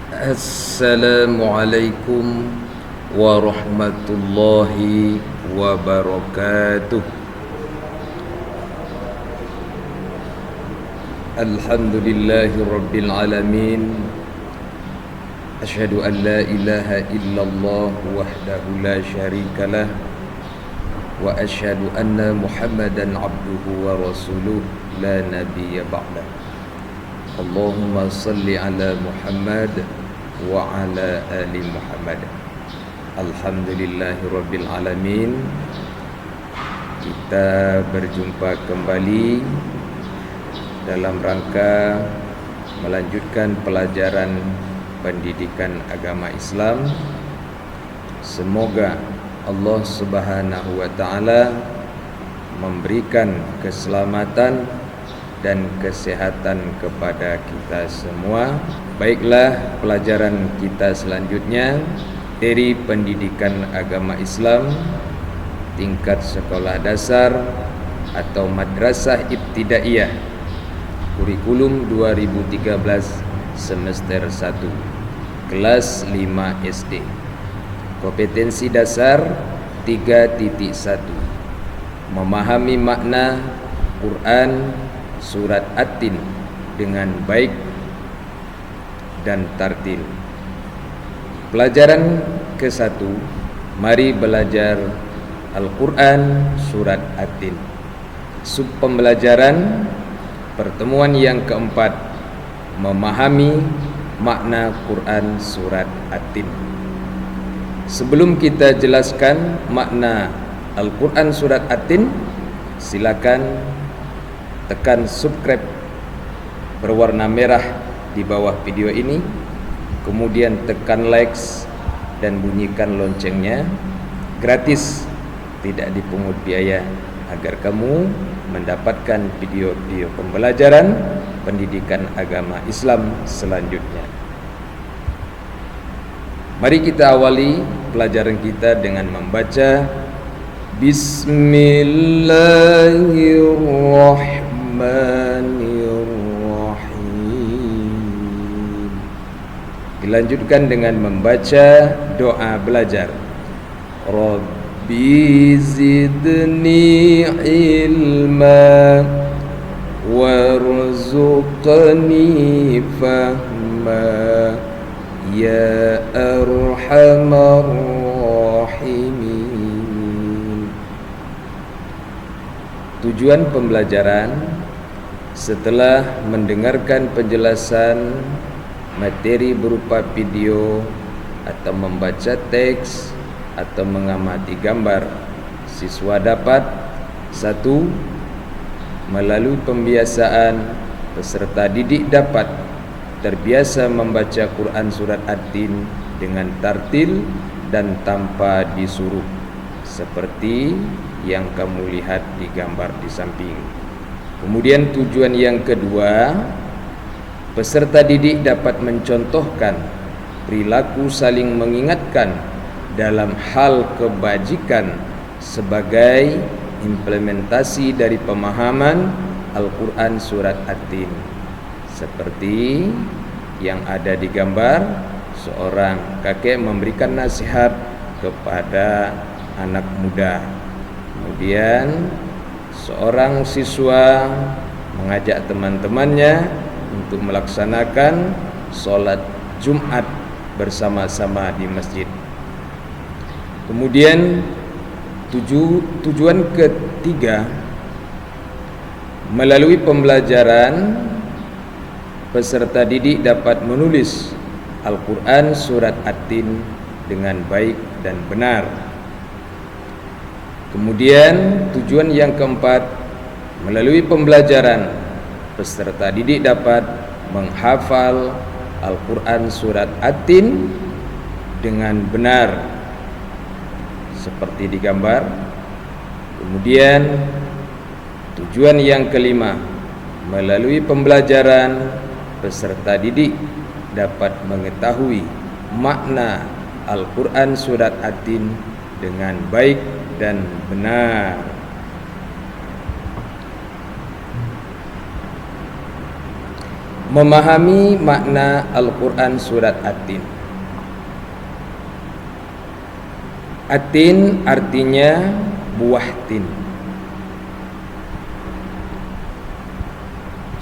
Assalamualaikum warahmatullahi wabarakatuh. Alhamdulillahi rabbil alamin. Asyhadu an la ilaha illallah wahdahu la syarikalah wa asyhadu anna Muhammadan abduhu wa rasuluh la nabiyya ba'dah. Allahumma salli ala Muhammad wa ala ali Muhammad. Alhamdulillahi rabbil alamin. Kita berjumpa kembali dalam rangka melanjutkan pelajaran pendidikan agama Islam. Semoga Allah Subhanahu wa taala memberikan keselamatan dan kesehatan kepada kita semua. Baiklah, pelajaran kita selanjutnya dari pendidikan agama Islam tingkat sekolah dasar atau madrasah ibtidaiyah, kurikulum 2013 semester 1 kelas 5 SD. Kompetensi dasar 3.1, memahami makna Quran surat At-Tin dengan baik dan tartil. Pelajaran ke-1, mari belajar Al-Quran surat At-Tin. Sub pembelajaran pertemuan yang keempat, memahami makna Quran surat At-Tin. Sebelum kita jelaskan makna Al-Quran surat At-Tin, silakan tekan subscribe berwarna merah di bawah video ini, kemudian tekan likes dan bunyikan loncengnya. Gratis, tidak dipungut biaya, agar kamu mendapatkan video-video pembelajaran pendidikan agama Islam selanjutnya. Mari kita awali pelajaran kita dengan membaca Bismillahirrahmanirrahim. Dilanjutkan dengan membaca doa belajar. Rabbi zidni ilma warzuqni fahma ya arhamar rahimin. Tujuan pembelajaran setelah mendengarkan penjelasan materi berupa video atau membaca teks atau mengamati gambar, siswa dapat 1. Melalui pembiasaan, peserta didik dapat terbiasa membaca Quran surat At-Tin dengan tartil dan tanpa disuruh, seperti yang kamu lihat di gambar di samping. Kemudian tujuan yang kedua, peserta didik dapat mencontohkan perilaku saling mengingatkan dalam hal kebajikan sebagai implementasi dari pemahaman Al-Quran surat At-Tin, seperti yang ada di gambar. Seorang kakek memberikan nasihat kepada anak muda. Kemudian seorang siswa mengajak teman-temannya untuk melaksanakan sholat Jumat bersama-sama di masjid. Kemudian tujuan ketiga, melalui pembelajaran peserta didik dapat menulis Al-Quran surat At-Tin dengan baik dan benar. Kemudian tujuan yang keempat, melalui pembelajaran peserta didik dapat menghafal Al-Quran surat At-Tin dengan benar, seperti di gambar. Kemudian tujuan yang kelima, melalui pembelajaran peserta didik dapat mengetahui makna Al-Quran surat At-Tin dengan baik dan benar. Memahami makna Al-Quran surat At-Tin. At-Tin artinya buah tin.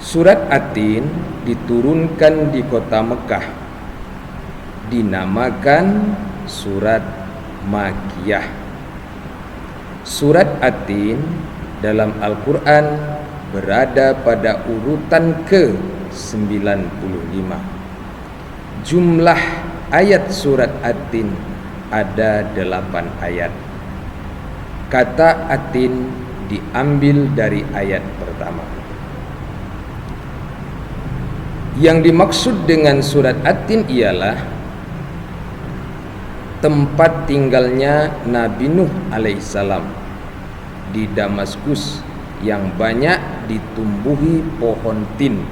Surat At-Tin diturunkan di kota Mekah, dinamakan surat Makkiyah. Surat At-Tin dalam Al-Quran berada pada urutan ke-95. Jumlah ayat surat At-Tin ada 8 ayat. Kata At-Tin diambil dari ayat pertama. Yang dimaksud dengan surat At-Tin ialah tempat tinggalnya Nabi Nuh alaihissalam di Damaskus yang banyak ditumbuhi pohon tin.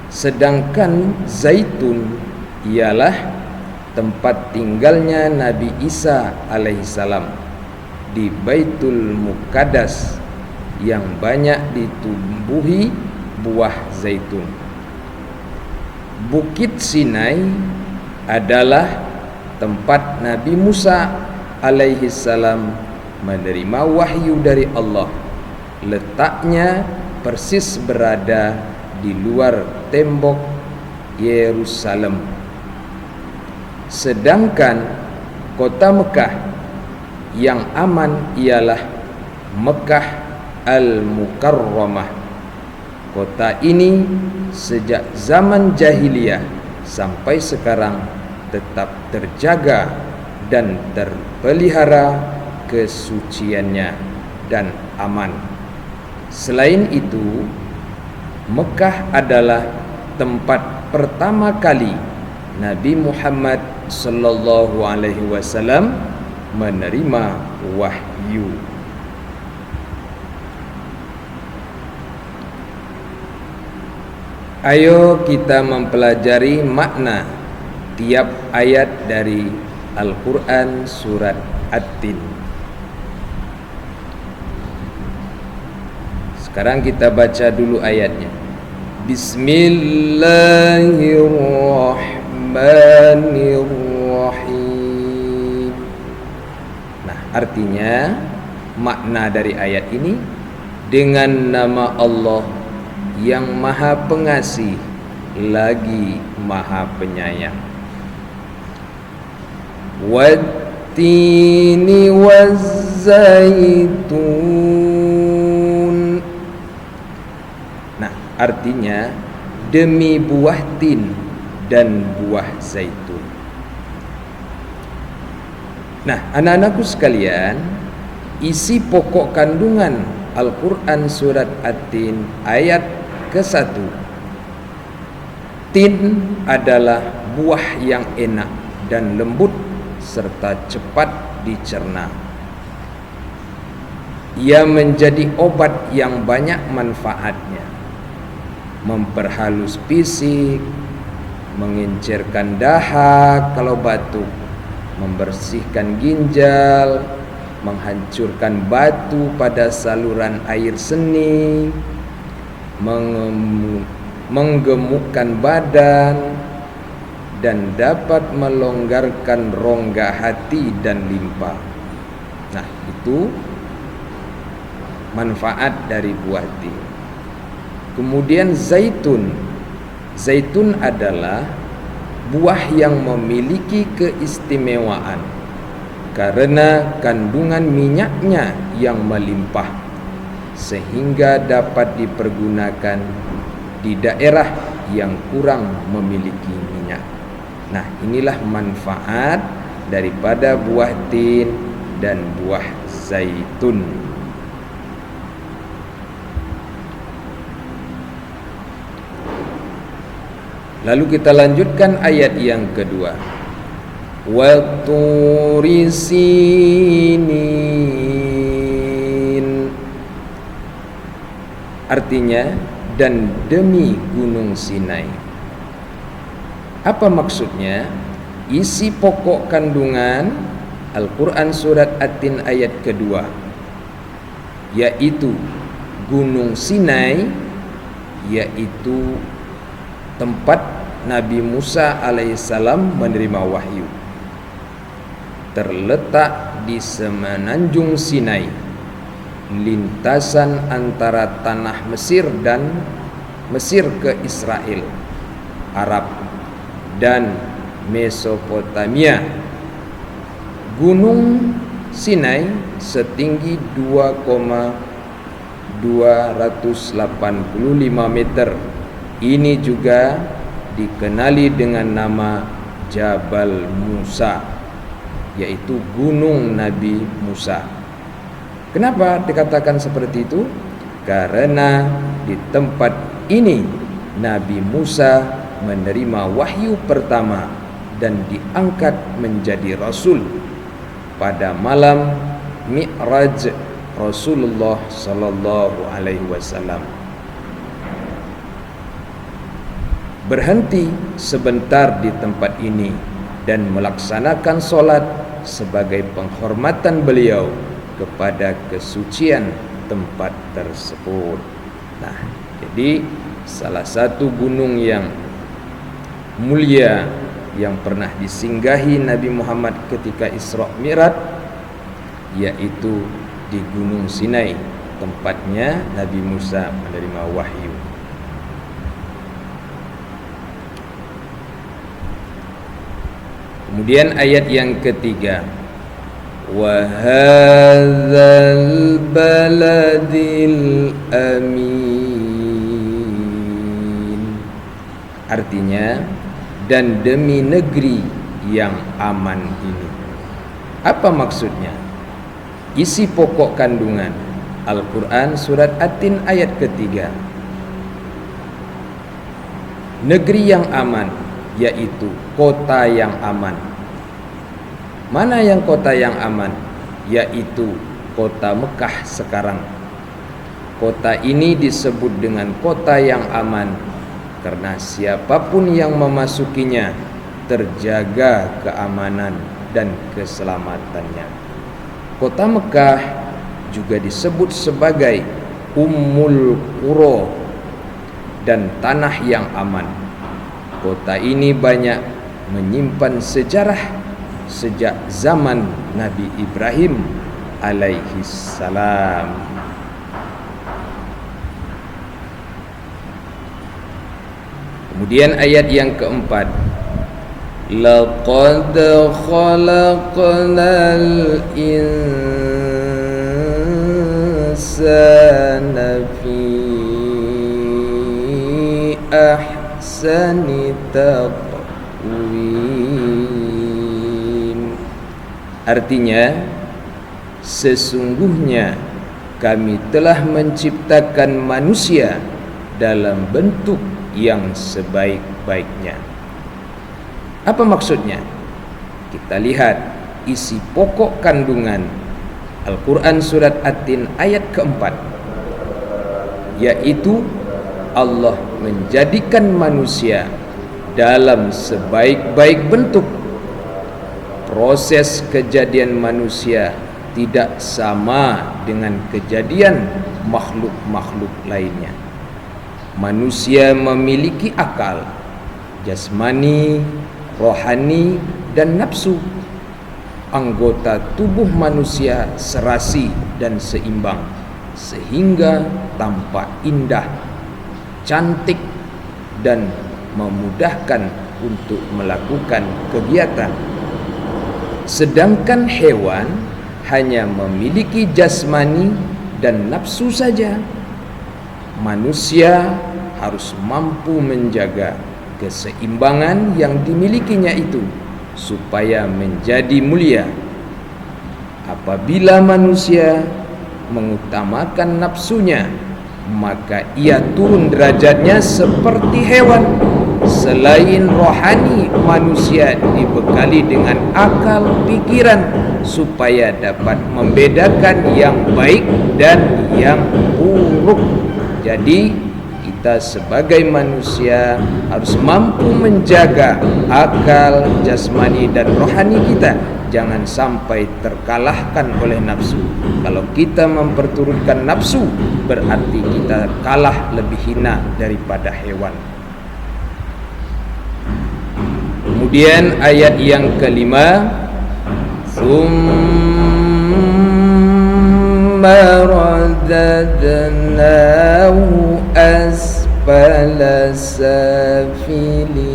Sedangkan Zaitun ialah tempat tinggalnya Nabi Isa alaihissalam di Baitul Muqaddas yang banyak ditumbuhi buah zaitun. Bukit Sinai adalah tempat Nabi Musa alaihissalam menerima wahyu dari Allah. Letaknya persis berada di luar tembok Yerusalem. Sedangkan kota Mekah yang aman ialah Mekah Al-Mukarramah. Kota ini sejak zaman jahiliyah sampai sekarang tetap terjaga dan terpelihara kesuciannya dan aman. Selain itu, Mekah adalah tempat pertama kali Nabi Muhammad sallallahu alaihi wasallam menerima wahyu. Ayo kita mempelajari makna tiap ayat dari Al-Quran surat At-Tin. Sekarang kita baca dulu ayatnya. Bismillahirrahmanirrahim. Nah, artinya makna dari ayat ini, dengan nama Allah yang Maha Pengasih lagi Maha Penyayang. Wattini wazzaitun. Nah, artinya demi buah tin dan buah zaitun. Nah, anak-anakku sekalian, isi pokok kandungan Al-Quran surat At-Tin ayat ke-1. Tin adalah buah yang enak dan lembut serta cepat dicerna. Ia menjadi obat yang banyak manfaatnya. Memperhalus fisik, mengencerkan dahak kalau batuk, membersihkan ginjal, menghancurkan batu pada saluran air seni, menggemukkan badan, dan dapat melonggarkan rongga hati dan limpa. Nah, itu manfaat dari buah tin. Kemudian zaitun. Zaitun adalah buah yang memiliki keistimewaan karena kandungan minyaknya yang melimpah, sehingga dapat dipergunakan di daerah yang kurang memiliki minyak. Nah, inilah manfaat daripada buah tin dan buah zaitun. Lalu kita lanjutkan ayat yang kedua. Wa turi sinin. Artinya, dan demi gunung Sinai. Apa maksudnya? Isi pokok kandungan Al-Quran surat At-Tin ayat kedua, yaitu gunung Sinai, yaitu tempat Nabi Musa alaihissalam menerima wahyu. Terletak di semenanjung Sinai, lintasan antara tanah Mesir dan Mesir ke Israel, Arab dan Mesopotamia. Gunung Sinai setinggi 2,285 meter. Ini juga dikenali dengan nama Jabal Musa, yaitu Gunung Nabi Musa. Kenapa dikatakan seperti itu? Karena di tempat ini Nabi Musa menerima wahyu pertama dan diangkat menjadi rasul pada malam Mi'raj Rasulullah sallallahu alaihi wasallam. Berhenti sebentar di tempat ini dan melaksanakan solat sebagai penghormatan beliau kepada kesucian tempat tersebut. Nah, jadi salah satu gunung yang mulia yang pernah disinggahi Nabi Muhammad ketika Isra Mi'raj yaitu di Gunung Sinai, tempatnya Nabi Musa menerima wahyu. Kemudian ayat yang ketiga, wa hadzal baladil amin. Artinya, dan demi negeri yang aman ini. Apa maksudnya? Isi pokok kandungan Al-Quran surat At-Tin ayat ketiga. Negeri yang aman, yaitu kota yang aman. Mana yang kota yang aman? Yaitu kota Mekah sekarang. Kota ini disebut dengan kota yang aman karena siapapun yang memasukinya terjaga keamanan dan keselamatannya. Kota Mekah juga disebut sebagai Ummul Qura dan tanah yang aman. Kota ini banyak menyimpan sejarah sejak zaman Nabi Ibrahim alaihi salam. Kemudian ayat yang keempat, laqad khalaqnal insana fi ahsani taqwim. Artinya, sesungguhnya kami telah menciptakan manusia dalam bentuk yang sebaik-baiknya. Apa maksudnya? Kita lihat isi pokok kandungan Al-Quran surat At-Tin ayat keempat, yaitu Allah menjadikan manusia dalam sebaik-baik bentuk. Proses kejadian manusia tidak sama dengan kejadian makhluk-makhluk lainnya. Manusia memiliki akal, jasmani, rohani, dan nafsu. Anggota tubuh manusia serasi dan seimbang, sehingga tampak indah, cantik, dan memudahkan untuk melakukan kegiatan. Sedangkan hewan hanya memiliki jasmani dan nafsu saja. Manusia harus mampu menjaga keseimbangan yang dimilikinya itu supaya menjadi mulia. Apabila manusia mengutamakan nafsunya, maka ia turun derajatnya seperti hewan. Selain rohani, manusia dibekali dengan akal pikiran supaya dapat membedakan yang baik dan yang buruk. Jadi kita sebagai manusia harus mampu menjaga akal, jasmani, dan rohani kita. Jangan sampai terkalahkan oleh nafsu. Kalau kita memperturutkan nafsu, berarti kita kalah lebih hina daripada hewan. Kemudian ayat yang kelima, summa radadnahu asfala safilin.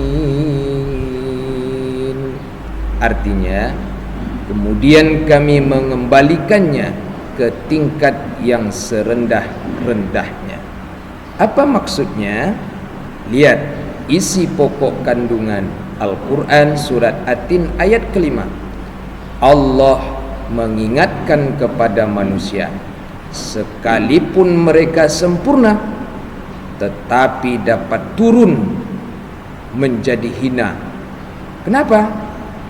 Artinya, kemudian kami mengembalikannya ke tingkat yang serendah-rendahnya. Apa maksudnya? Lihat isi pokok kandungan Al-Quran surat At-Tin ayat kelima. Allah mengingatkan kepada manusia, sekalipun mereka sempurna, tetapi dapat turun menjadi hina. Kenapa?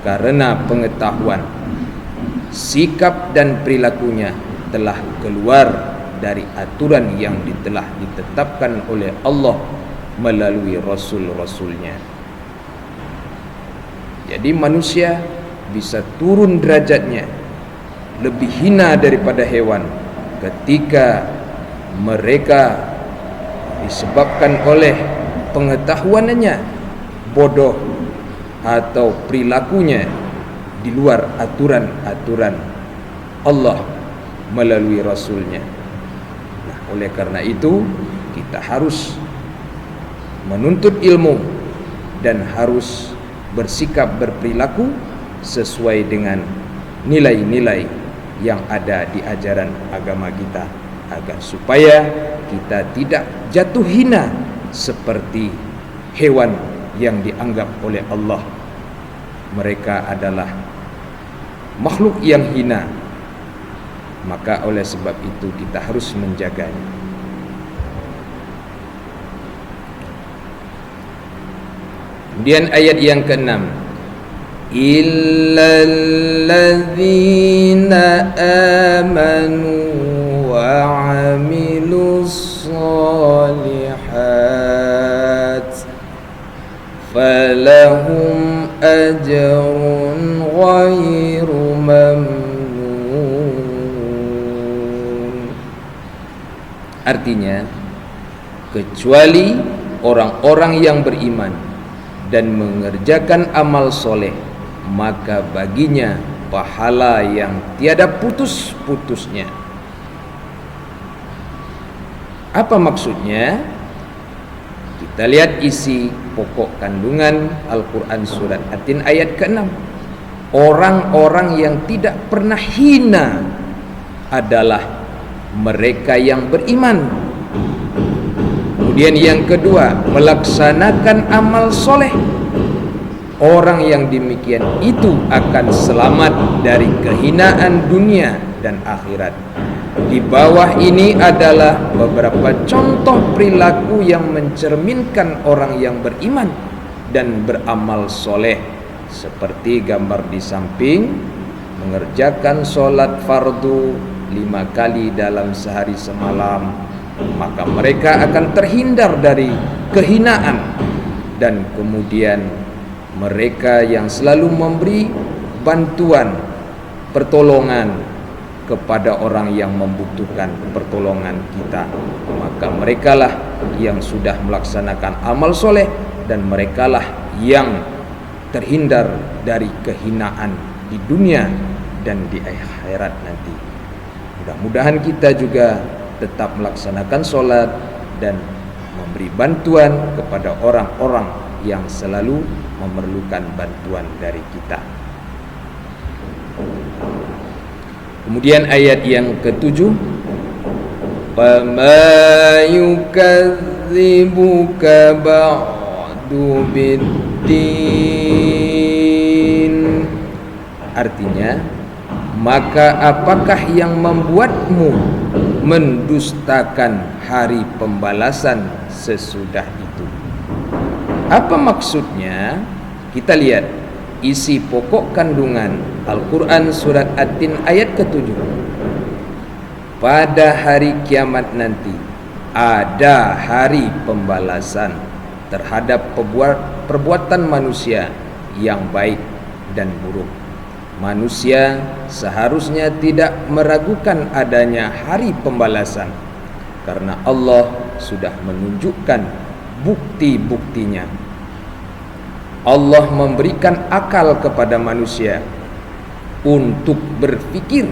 Karena pengetahuan, sikap dan perilakunya telah keluar dari aturan yang telah ditetapkan oleh Allah melalui Rasul-Rasulnya. Jadi manusia bisa turun derajatnya lebih hina daripada hewan ketika mereka disebabkan oleh pengetahuannya bodoh atau perilakunya di luar aturan-aturan Allah melalui Rasulnya. Nah, oleh karena itu kita harus menuntut ilmu dan harus bersikap berperilaku sesuai dengan nilai-nilai yang ada di ajaran agama kita, agar supaya kita tidak jatuh hina seperti hewan yang dianggap oleh Allah mereka adalah makhluk yang hina. Maka oleh sebab itu kita harus menjaganya. Kemudian ayat yang ke-6, illalladzina amanu wa amilus solihat falahum ajrun ghairu mamnun. Artinya, kecuali orang-orang yang beriman dan mengerjakan amal soleh, maka baginya pahala yang tiada putus-putusnya. Apa maksudnya? Kita lihat isi pokok kandungan Al-Quran surat At-Tin ayat ke-6. Orang-orang yang tidak pernah hina adalah mereka yang beriman. Kemudian yang kedua, melaksanakan amal soleh. Orang yang demikian itu akan selamat dari kehinaan dunia dan akhirat. Di bawah ini adalah beberapa contoh perilaku yang mencerminkan orang yang beriman dan beramal soleh, seperti gambar di samping, mengerjakan sholat fardu 5 kali dalam sehari semalam, maka mereka akan terhindar dari kehinaan. Dan kemudian mereka yang selalu memberi bantuan, pertolongan kepada orang yang membutuhkan pertolongan kita, maka merekalah yang sudah melaksanakan amal soleh, dan merekalah yang terhindar dari kehinaan di dunia dan di akhirat nanti. Mudah-mudahan kita juga tetap melaksanakan sholat dan memberi bantuan kepada orang-orang yang selalu memerlukan bantuan dari kita. Kemudian ayat yang ke-7, فَمَا يُكَذِّبُكَ بَعْدُ بِالدِّينِ. Artinya, maka apakah yang membuatmu mendustakan hari pembalasan sesudah itu? Apa maksudnya? Kita lihat isi pokok kandungan Al-Quran surat At-Tin ayat ke-7. Pada hari kiamat nanti ada hari pembalasan terhadap perbuatan manusia yang baik dan buruk. Manusia seharusnya tidak meragukan adanya hari pembalasan, karena Allah sudah menunjukkan bukti-buktinya. Allah memberikan akal kepada manusia untuk berpikir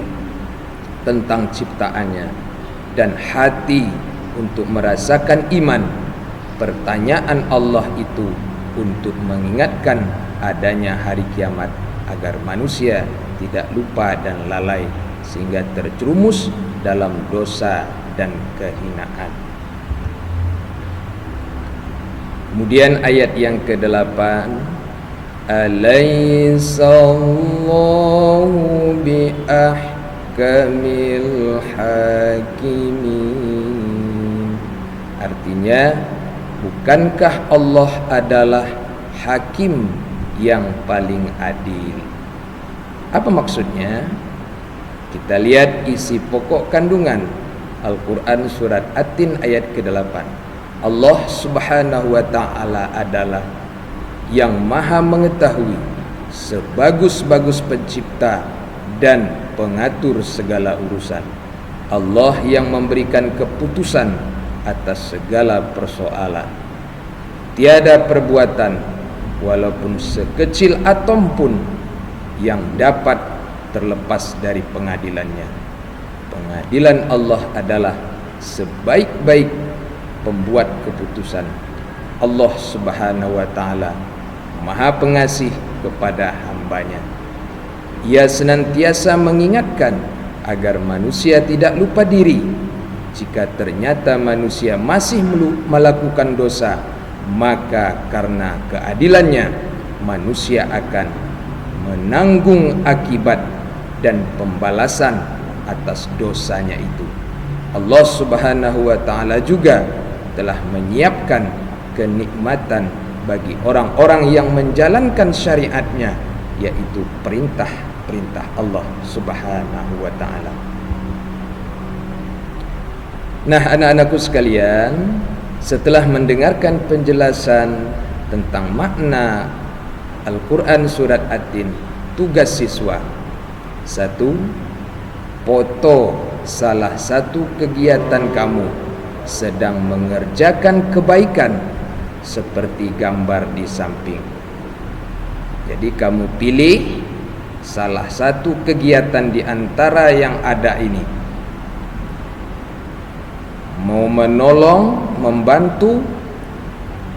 tentang ciptaannya dan hati untuk merasakan iman. Pertanyaan Allah itu untuk mengingatkan adanya hari kiamat agar manusia tidak lupa dan lalai sehingga terjerumus dalam dosa dan kehinaan. Kemudian ayat yang ke-8, Alaysallahu biahkamil hakimin. Artinya, bukankah Allah adalah hakim yang paling adil? Apa maksudnya? Kita lihat isi pokok kandungan Al-Quran surat At-Tin ayat ke-8. Allah subhanahu wa ta'ala adalah yang maha mengetahui, sebagus-bagus pencipta dan pengatur segala urusan. Allah yang memberikan keputusan atas segala persoalan. Tiada perbuatan walaupun sekecil atom pun yang dapat terlepas dari pengadilannya. Pengadilan Allah adalah sebaik-baik pembuat keputusan. Allah subhanahu wa ta'ala maha pengasih kepada hambanya. Ia senantiasa mengingatkan agar manusia tidak lupa diri. Jika ternyata manusia masih melakukan dosa, maka karena keadilannya manusia akan menanggung akibat dan pembalasan atas dosanya itu. Allah subhanahu wa ta'ala juga telah menyiapkan kenikmatan bagi orang-orang yang menjalankan syariatnya, yaitu perintah-perintah Allah subhanahu wa ta'ala. Nah, anak-anakku sekalian, setelah mendengarkan penjelasan tentang makna Al-Quran surat At-Tin, tugas siswa: 1. Foto salah satu kegiatan kamu sedang mengerjakan kebaikan seperti gambar di samping. Jadi kamu pilih salah satu kegiatan di antara yang ada ini. Mau menolong, membantu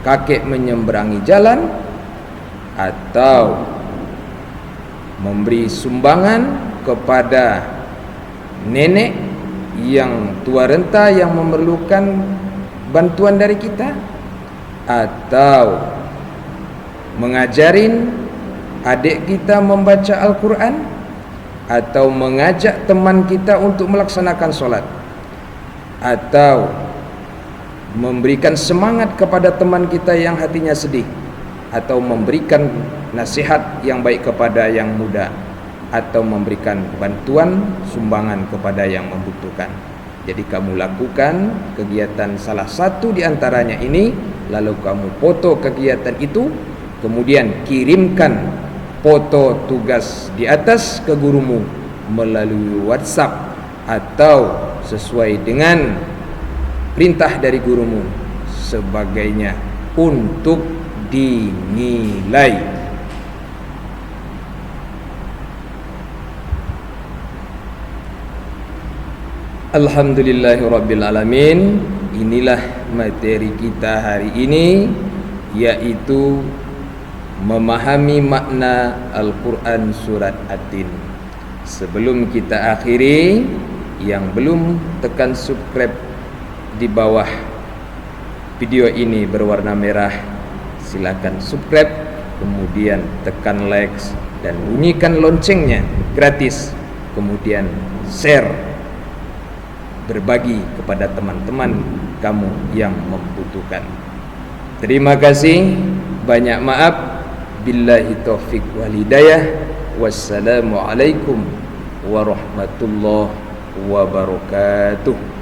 kakek menyeberangi jalan, atau memberi sumbangan kepada nenek yang tua renta yang memerlukan bantuan dari kita, atau mengajarin adik kita membaca Al-Quran, atau mengajak teman kita untuk melaksanakan sholat, atau memberikan semangat kepada teman kita yang hatinya sedih, atau memberikan nasihat yang baik kepada yang muda, atau memberikan bantuan sumbangan kepada yang membutuhkan. Jadi kamu lakukan kegiatan salah satu di antaranya ini, lalu kamu foto kegiatan itu, kemudian kirimkan foto tugas di atas ke gurumu melalui WhatsApp atau sesuai dengan perintah dari gurumu sebagainya untuk dinilai. Alhamdulillahirrabbilalamin. Inilah materi kita hari ini, yaitu memahami makna Al-Quran surat At-Tin. Sebelum kita akhiri, yang belum tekan subscribe di bawah video ini berwarna merah, silakan subscribe, kemudian tekan like dan bunyikan loncengnya, gratis. Kemudian share, berbagi kepada teman-teman kamu yang membutuhkan. Terima kasih, banyak maaf. Billahi taufiq wal hidayah. Wassalamualaikum warahmatullahi wabarakatuh.